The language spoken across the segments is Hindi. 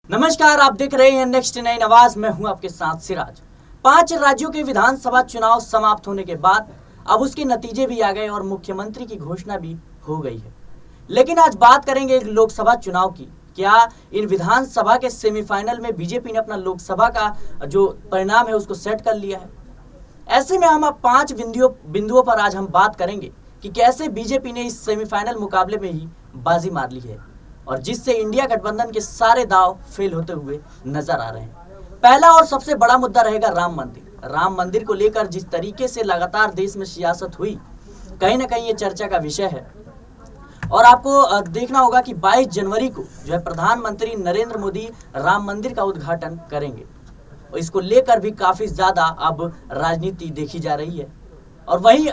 नमस्कार, आप देख रहे हैं नेक्स्ट नई आवाज। मैं हूं आपके साथ सिराज। 5 राज्यों के विधानसभा चुनाव समाप्त होने के बाद अब उसके नतीजे भी आ गए और मुख्यमंत्री की घोषणा भी हो गई है। लेकिन आज बात करेंगे लोकसभा चुनाव की। क्या इन विधानसभा के सेमीफाइनल में बीजेपी ने अपना लोकसभा का जो परिणाम है उसको सेट कर लिया है? ऐसे में हम अब 5 बिंदुओं पर आज हम बात करेंगे कि कैसे बीजेपी ने इस सेमीफाइनल मुकाबले में ही बाजी मार ली है और जिससे इंडिया गठबंधन के सारे दांव फेल होते हुए नजर आ रहे हैं। पहला और सबसे बड़ा मुद्दा रहेगा राम मंदिर। राम मंदिर को लेकर जिस तरीके से लगातार देश में सियासत हुई, कहीं ना कहीं ये चर्चा का विषय है। और आपको देखना होगा कि 22 जनवरी को जो है प्रधानमंत्री नरेंद्र मोदी राम मंदिर का उद्घाटन करेंगे और इसको लेकर भी काफी ज्यादा अब राजनीति देखी जा रही है। और वहीं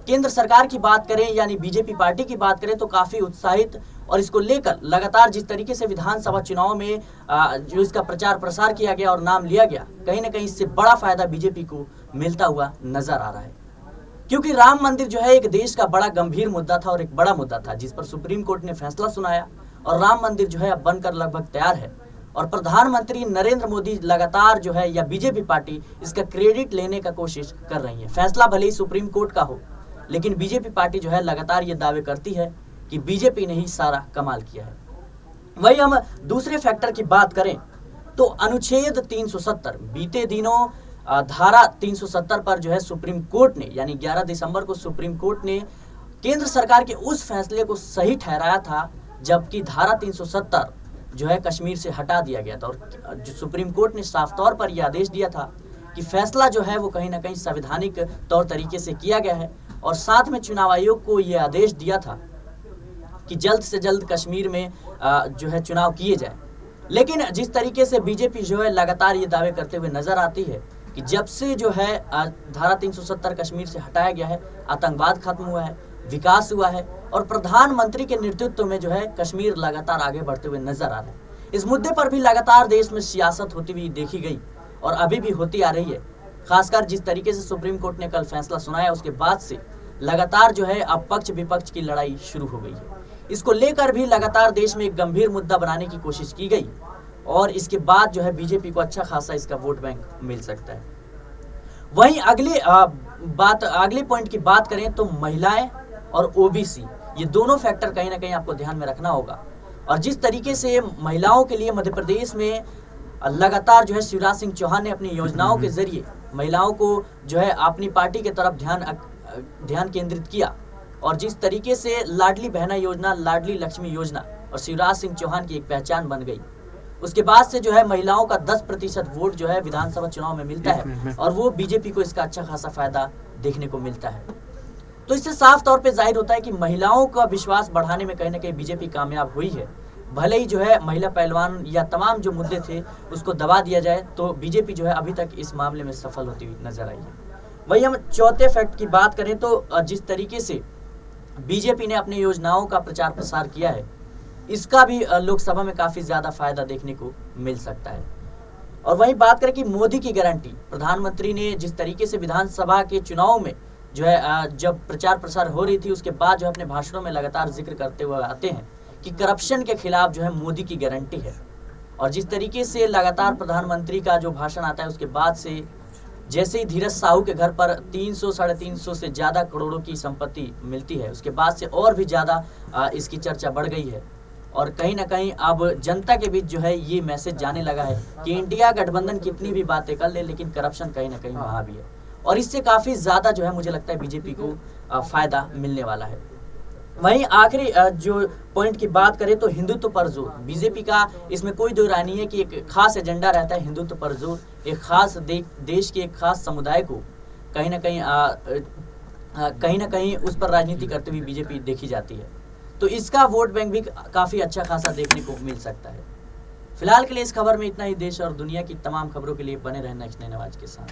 केंद्र सरकार की बात करें यानी बीजेपी पार्टी की बात करें तो काफी उत्साहित और इसको लेकर लगातार जिस तरीके से विधानसभा चुनाव में जो इसका प्रचार प्रसार किया गया और नाम लिया गया, कहीं ना कहीं इससे बड़ा फायदा बीजेपी को मिलता हुआ नजर आ रहा है। क्योंकि राम मंदिर जो है एक देश का बड़ा गंभीर मुद्दा था और एक बड़ा मुद्दा था जिस पर सुप्रीम कोर्ट ने फैसला सुनाया और राम मंदिर जो है अब बनकर लगभग तैयार है। और प्रधानमंत्री नरेंद्र मोदी लगातार जो है या बीजेपी पार्टी इसका क्रेडिट लेने का कोशिश कर रही है। फैसला भले ही सुप्रीम कोर्ट का हो, लेकिन बीजेपी पार्टी जो है लगातार ये दावे करती है कि बीजेपी ने ही सारा कमाल किया है। वही हम दूसरे फैक्टर की बात करें तो अनुच्छेद 370 बीते दिनों धारा 370 पर जो है सुप्रीम कोर्ट ने यानी 11 दिसंबर को सुप्रीम कोर्ट ने केंद्र सरकार के उस फैसले को सही ठहराया था, जबकि धारा 370 जो है कश्मीर से हटा दिया गया था। और जो सुप्रीम कोर्ट ने साफ तौर पर यह आदेश दिया था कि फैसला जो है वो कहीं ना कहीं संवैधानिक तौर तरीके से किया गया है और साथ में चुनाव आयोग को यह आदेश दिया था कि जल्द से जल्द कश्मीर में जो है चुनाव किए जाए। लेकिन जिस तरीके से बीजेपी जो है लगातार ये दावे करते हुए नजर आती है कि जब से जो है धारा 370 कश्मीर से हटाया गया है, आतंकवाद खत्म हुआ है, विकास हुआ है और प्रधानमंत्री के नेतृत्व में जो है कश्मीर लगातार आगे बढ़ते हुए नजर आ रहा है। इस मुद्दे पर भी लगातार देश में सियासत होती हुई देखी गई और अभी भी होती आ रही है। खासकर जिस तरीके से सुप्रीम कोर्ट ने कल फैसला सुनाया उसके बाद से लगातार जो है अब पक्ष विपक्ष की लड़ाई शुरू हो गई है। इसको लेकर भी लगातार देश में एक गंभीर मुद्दा बनाने की कोशिश की गई और इसके बाद जो है बीजेपी को अच्छा खासा इसका वोट बैंक मिल सकता है। वहीं अगले पॉइंट की बात करें तो महिलाएं और ओबीसी, ये दोनों फैक्टर कहीं ना कहीं आपको ध्यान में रखना होगा। और जिस तरीके से महिलाओं के लिए मध्य प्रदेश में लगातार जो है शिवराज सिंह चौहान ने अपनी योजनाओं के जरिए महिलाओं को जो है अपनी पार्टी के तरफ ध्यान केंद्रित किया और जिस तरीके से लाडली बहना योजना, लाडली लक्ष्मी योजना और शिवराज सिंह चौहान की एक पहचान बन गई, उसके बाद से जो है महिलाओं का 10% वोट जो है विधानसभा चुनाव में मिलता है और वो बीजेपी को इसका अच्छा खासा फायदा देखने को मिलता है। तो इससे साफ तौर पे जाहिर होता है कि महिलाओं का विश्वास बढ़ाने में कहीं ना कहीं बीजेपी कामयाब हुई है। भले ही जो है महिला पहलवान या तमाम जो मुद्दे थे उसको दबा दिया जाए तो बीजेपी जो है अभी तक इस मामले में सफल होती हुई नजर आई है। वही हम चौथे फैक्ट की बात करें तो जिस तरीके से बीजेपी ने अपनी योजनाओं का प्रचार प्रसार किया है, इसका भी लोकसभा में काफी ज्यादा फायदा देखने को मिल सकता है। और वहीं बात करें कि मोदी की गारंटी, प्रधानमंत्री ने जिस तरीके से विधानसभा के चुनाव में जो है जब प्रचार प्रसार हो रही थी उसके बाद जो अपने भाषणों में लगातार जिक्र करते हुए आते हैं कि करप्शन के खिलाफ जो है मोदी की गारंटी है। और जिस तरीके से लगातार प्रधानमंत्री का जो भाषण आता है उसके बाद से जैसे ही धीरज साहू के घर पर 300-350 से ज्यादा करोड़ों की संपत्ति मिलती है, उसके बाद से और भी ज्यादा इसकी चर्चा बढ़ गई है। और कहीं ना कहीं अब जनता के बीच जो है ये मैसेज जाने लगा है कि इंडिया गठबंधन कितनी भी बातें कर ले लेकिन करप्शन कहीं ना कहीं वहां भी है और इससे काफी ज्यादा जो है मुझे लगता है बीजेपी को फायदा मिलने वाला है। वहीं आखिरी जो पॉइंट की बात करें तो हिंदुत्व पर जोर, बीजेपी का इसमें कोई दो राय नहीं है कि एक खास एजेंडा रहता है हिंदुत्व पर जोर। एक खास देश के एक खास समुदाय को कहीं ना कहीं उस पर राजनीति करते हुए बीजेपी देखी जाती है, तो इसका वोट बैंक भी काफी अच्छा खासा देखने को मिल सकता है। फिलहाल के लिए इस खबर में इतना ही। देश और दुनिया की तमाम खबरों के लिए बने रहना नेक्स्ट नई आवाज के साथ।